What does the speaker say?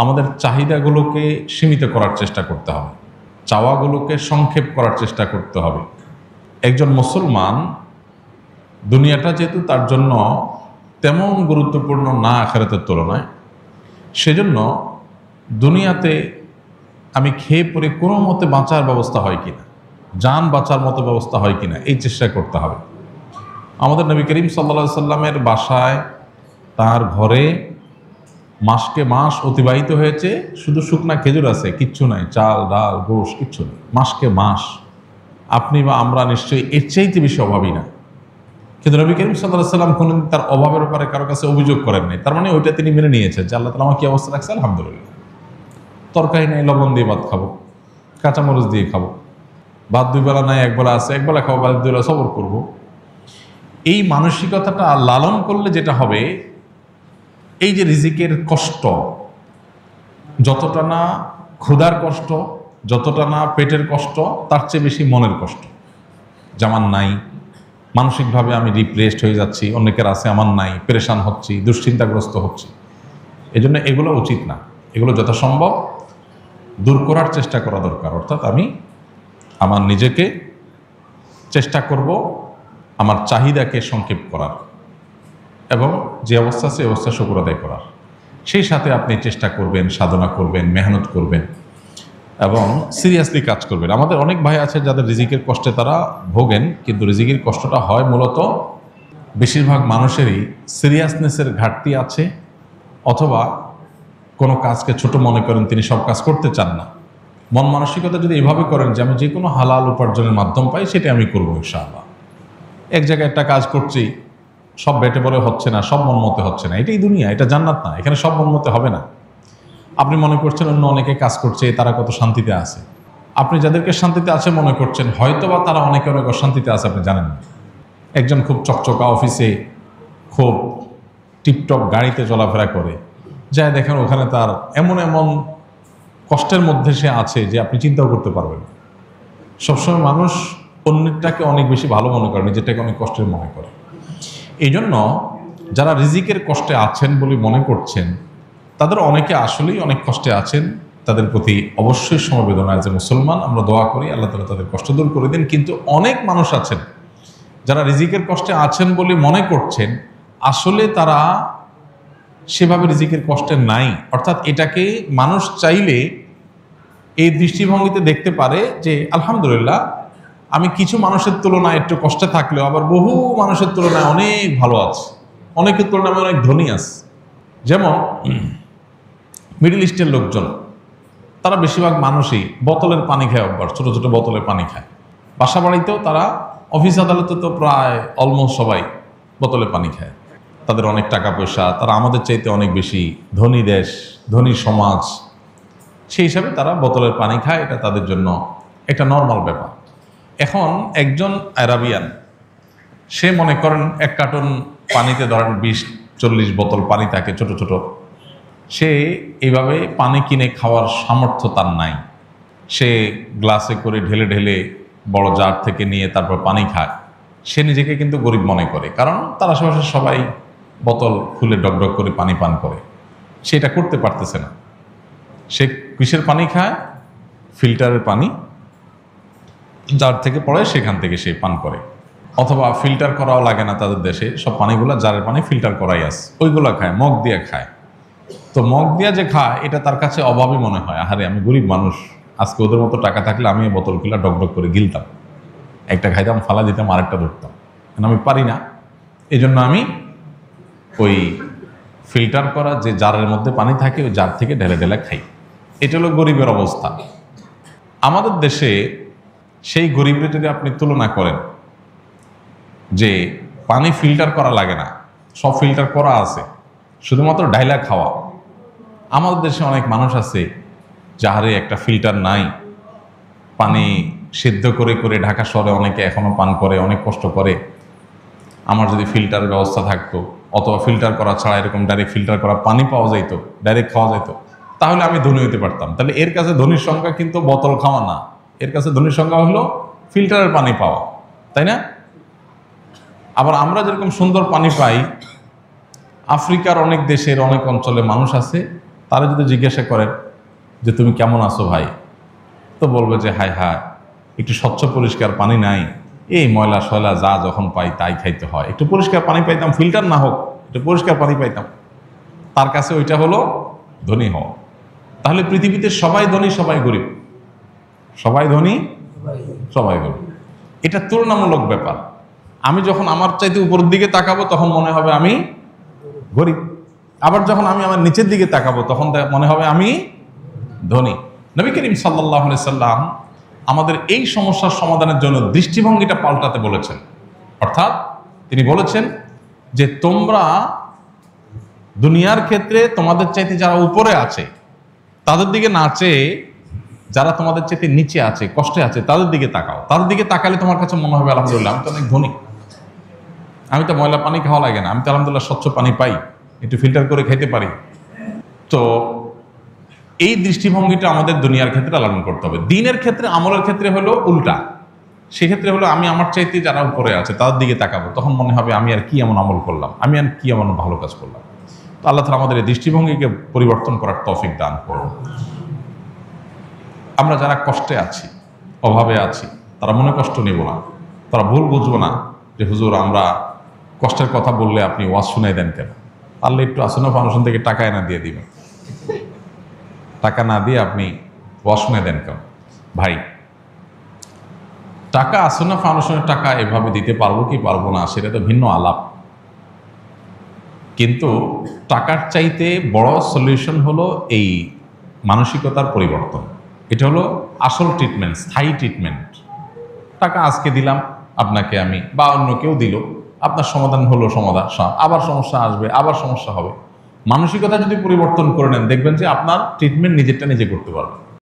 আমাদের চাহিদাগুলোকে সীমিত করার চেষ্টা করতে হবে, চাওয়াগুলোকে সংক্ষেপ করার চেষ্টা করতে হবে। একজন মুসলমান দুনিয়াটা যেহেতু তার জন্য তেমন গুরুত্বপূর্ণ না আখিরাতের তুলনায়, সেজন্য দুনিয়াতে আমি খেয়ে পরে কোনো মতে বাঁচার ব্যবস্থা হয় কিনা, জান বাঁচার মতো ব্যবস্থা হয় কিনা, এই চেষ্টা করতে হবে। আমাদের নবী করিম সাল্লাল্লাহু আলাইহি সাল্লামের বাসায়, তার ঘরে মাসকে মাস অতিবাহিত হয়েছে, শুধু শুকনা খেজুর আছে, কিচ্ছু নাই, চাল ডাল গোশ কিচ্ছু নেই, মাসকে মাস। আপনি বা আমরা নিশ্চয়ই এর চাইতে বেশি অভাবী না। কিন্তু নবী করিম সাল্লাল্লাহু আলাইহি সাল্লাম কোনোদিন তার অভাবের ব্যাপারে কারো কাছে অভিযোগ করেন নাই। তার মানে ওইটা তিনি মেনে নিয়েছেন যে আল্লাহ তাআলা আমার কি অবস্থা রাখছে, আলহামদুলিল্লাহ। তরকারি নাই, লবণ দিয়ে ভাত খাবো, কাঁচামরিচ দিয়ে খাবো, ভাত দুই বেলা নাই, এক বেলা আছে, এক বেলা খাবো, বাদ দুই বেলা সবর করবো। এই মানসিকতাটা লালন করলে যেটা হবে, এই যে রিজিকের কষ্ট, যতটা না ক্ষুধার কষ্ট, যতটা না পেটের কষ্ট, তার চেয়ে বেশি মনের কষ্ট। যেমন নাই, মানসিকভাবে আমি ডিপ্রেসড হয়ে যাচ্ছি, অনেকের আছে, আমার নাই, পেরেশান হচ্ছি, দুশ্চিন্তাগ্রস্ত হচ্ছি। এই জন্য এগুলো উচিত না, এগুলো যথাসম্ভব দূর করার চেষ্টা করা দরকার। অর্থাৎ আমি আমার নিজেকে চেষ্টা করব আমার চাহিদাকে সংক্ষেপ করার এবং যে অবস্থা সে অবস্থা শুকর আদায় করার। সেই সাথে আপনি চেষ্টা করবেন, সাধনা করবেন, মেহনত করবেন এবং সিরিয়াসলি কাজ করবেন। আমাদের অনেক ভাই আছে যাদের রিজিকের কষ্টে তারা ভোগেন, কিন্তু রিজিকের কষ্টটা হয় মূলত বেশিরভাগ মানুষেরই সিরিয়াসনেসের ঘাটতি আছে, অথবা কোনো কাজকে ছোট মনে করেন, তিনি সব কাজ করতে চান না। মন মানসিকতা যদি এভাবে করেন যে আমি যে কোনো হালাল উপার্জনের মাধ্যম পাই সেটা আমি করবো ইনশাআল্লাহ। এক জায়গায় একটা কাজ করছি, সব বেটে বলে হচ্ছে না, সব মন মতে হচ্ছে না, এটাই দুনিয়া, এটা জান্নাত না, এখানে সব মন মতে হবে না। আপনি মনে করছেন অন্য অনেকে কাজ করছে, তারা কত শান্তিতে আছে। আপনি যাদেরকে শান্তিতে আছে মনে করছেন, হয়তোবা তারা অনেকে অনেক অশান্তিতে আছে, আপনি জানেন না। একজন খুব চকচকা অফিসে, খুব টিপটপ গাড়িতে চলাফেরা করে, যায় দেখেন ওখানে তার এমন এমন কষ্টের মধ্যে সে আছে যে আপনি চিন্তাও করতে পারবেন। সবসময় মানুষ অন্যটাকে অনেক বেশি ভালো মনে করে, নিজেরটাকে অনেক কষ্টের মনে করে। এই জন্য যারা রিজিকের কষ্টে আছেন বলে মনে করছেন, তাদের অনেকে আসলেই অনেক কষ্টে আছেন। তাদের প্রতি অবশ্যই সমবেদনা, যে মুসলমান আমরা দোয়া করি আল্লাহ তাআলা তাদের কষ্ট দূর করে দিন। কিন্তু অনেক মানুষ আছেন যারা রিজিকের কষ্টে আছেন বলে মনে করছেন, আসলে তারা সেভাবে রিজিকের কষ্টে নাই। অর্থাৎ এটাকে মানুষ চাইলে এই দৃষ্টিভঙ্গিতে দেখতে পারে যে আলহামদুলিল্লাহ, আমি কিছু মানুষের তুলনায় একটু কষ্টে থাকলেও আবার বহু মানুষের তুলনায় অনেক ভালো আছে, অনেকের তুলনায় আমি অনেক ধনী আছে। যেমন মিডল ইস্টের লোকজন, তারা বেশিরভাগ মানুষই বোতলের পানি খায় অভ্যাস, ছোটো ছোটো বোতলের পানি খায়। বাসা বাড়িতেও তারা, অফিস আদালতে তো প্রায় অলমোস্ট সবাই বোতলের পানি খায়। তাদের অনেক টাকা পয়সা, তারা আমাদের চাইতে অনেক বেশি ধনী দেশ, ধনী সমাজ, সেই হিসাবে তারা বোতলের পানি খায়। এটা তাদের জন্য একটা নর্মাল ব্যাপার। এখন একজন আরাবিয়ান, সে মনে করেন এক কার্টন পানিতে ধরেন 20-40 বোতল পানি থাকে ছোট ছোট, সে এইভাবে পানি কিনে খাওয়ার সামর্থ্য তার নাই। সে গ্লাসে করে ঢেলে ঢেলে বড় জার থেকে নিয়ে তারপর পানি খায়। সে নিজেকে কিন্তু গরিব মনে করে, কারণ তার আশেপাশে সবাই বোতল খুলে ডকডক করে পানি পান করে, সে এটা করতে পারতেছে না। সে কিসের পানি খায়? ফিল্টারের পানি, জার থেকে পড়ে সেখান থেকে সে পান করে। অথবা ফিল্টার করাও লাগে না, তাদের দেশে সব পানিগুলো জারের পানি ফিল্টার করাই আছে, ওইগুলো খায়, মগ দিয়ে খায়। তো মগ দিয়া যে খায়, এটা তার কাছে অভাবই মনে হয়। আহারে, আমি গরিব মানুষ, আজকে ওদের মতো টাকা থাকলে আমি বোতল খুলে ডকডক করে গিলতাম, একটা খাইতাম, ফালা দিতাম, আরেকটা ধরতাম। আমি পারি না, এই জন্য আমি ওই ফিল্টার করা যে জারের মধ্যে পানি থাকে, ওই জার থেকে ঢেলে ঢেলে খাই। এটা হলো গরিবের অবস্থা। আমাদের দেশে সেই গরিবের যদি আপনি তুলনা করেন যে পানি ফিল্টার করা লাগে না, সব ফিল্টার করা আছে, শুধুমাত্র ডাইলা খাওয়া। আমাদের দেশে অনেক মানুষ আছে যাহারে একটা ফিল্টার নাই, পানি সিদ্ধ করে করে ঢাকা শহরে অনেকে এখনো পান করে, অনেক কষ্ট করে। আমার যদি ফিল্টারের ব্যবস্থা থাকতো, অথবা ফিল্টার করা ছাড়া এরকম ডাইরেক্ট ফিল্টার করা পানি পাওয়া যাইতো, ডাইরেক্ট খাওয়া যাইতো, তাহলে আমি ধনী হইতে পারতাম। তাহলে এর কাছে ধনীর সংখ্যা কিন্তু বোতল খাওয়া না, এর কাছে ধনীর সংখ্যা হলো ফিল্টারের পানি পাওয়া, তাই না? আবার আমরা যেরকম সুন্দর পানি পাই, আফ্রিকার অনেক দেশের অনেক অঞ্চলে মানুষ আছে তারা যদি জিজ্ঞাসা করেন যে তুমি কেমন আছো ভাই, তো বলবে যে হায় হায়, একটু স্বচ্ছ পরিষ্কার পানি নাই, এই ময়লা শয়লা যা যখন পাই তাই খাইতে হয়, একটু পরিষ্কার পানি পাইতাম, ফিল্টার না হোক একটু পরিষ্কার পানি পাইতাম, তার কাছে ওইটা হলো ধনী হওয়া। তাহলে পৃথিবীতে সবাই ধনী সবাই গরিব, সবাই ধনী সবাই গরিব, এটা তুলনামূলক ব্যাপার। আমি যখন আমার চাইতে উপরের দিকে তাকাবো তখন মনে হবে আমি গরিব, আবার যখন আমি আমার নিচের দিকে তাকাবো তখন মনে হবে আমি ধনী। নবী করিম সাল্লাল্লাহু আলাইহি সাল্লাম আমাদের এই সমস্যার সমাধানের জন্য দৃষ্টিভঙ্গিটা পাল্টাতে বলেছেন। অর্থাৎ তিনি বলেছেন যে তোমরা দুনিয়ার ক্ষেত্রে তোমাদের চাইতে যারা উপরে আছে তাদের দিকে না চেয়ে যারা তোমাদের চাইতে নিচে আছে, কষ্টে আছে, তাদের দিকে তাকাও। তাদের দিকে তাকালে তোমার কাছে মনে হবে আলহামদুলিল্লাহ আমি তো অনেক ধনী, আমি তো ময়লা পানি খাওয়া লাগে না, আমি তো আলহামদুলিল্লাহ স্বচ্ছ পানি পাই, একটু ফিল্টার করে খেতে পারি। তো এই দৃষ্টিভঙ্গিটা আমাদের দুনিয়ার ক্ষেত্রে লালন করতে হবে। দিনের ক্ষেত্রে, আমলের ক্ষেত্রে হলো উল্টা। সেক্ষেত্রে হলো আমি আমার চাইতে যারা উপরে আছে তাদের দিকে তাকাবো, তখন মনে হবে আমি আর কি এমন আমল করলাম, আমি আর কি এমন ভালো কাজ করলাম। তো আল্লাহ তাআলা আমাদের এই দৃষ্টিভঙ্গিকে পরিবর্তন করার তৌফিক দান করুন। আমরা যারা কষ্টে আছি, অভাবে আছি, তারা মনে কষ্ট নেব না, তারা ভুল বুঝবো না যে হুজুর আমরা কষ্টের কথা বললে আপনি ওয়াজ শুনাই দেন কেন, পারলে একটু আসনা ফাউন্ডেশন থেকে টাকা এনে দিয়ে দিবেন, টাকা না দিয়ে আপনি ওয়াজ শুনাই দেন কেন। ভাই, টাকা আসনা ফাউন্ডেশনের টাকা এভাবে দিতে পারবো কি পারবো না সেটা তো ভিন্ন আলাপ, কিন্তু টাকার চাইতে বড় সলিউশন হলো এই মানসিকতার পরিবর্তন। এটা হলো আসল ট্রিটমেন্ট, স্থায়ী ট্রিটমেন্ট। টাকা আজকে দিলাম আপনাকে আমি বা অন্য কেউ দিল, আপনার সমাধান হলো, সমাধান আবার সমস্যা আসবে, আবার সমস্যা হবে। মানসিকতা যদি পরিবর্তন করে নেন দেখবেন যে আপনার ট্রিটমেন্ট নিজেরটা নিজে করতে পারবেন।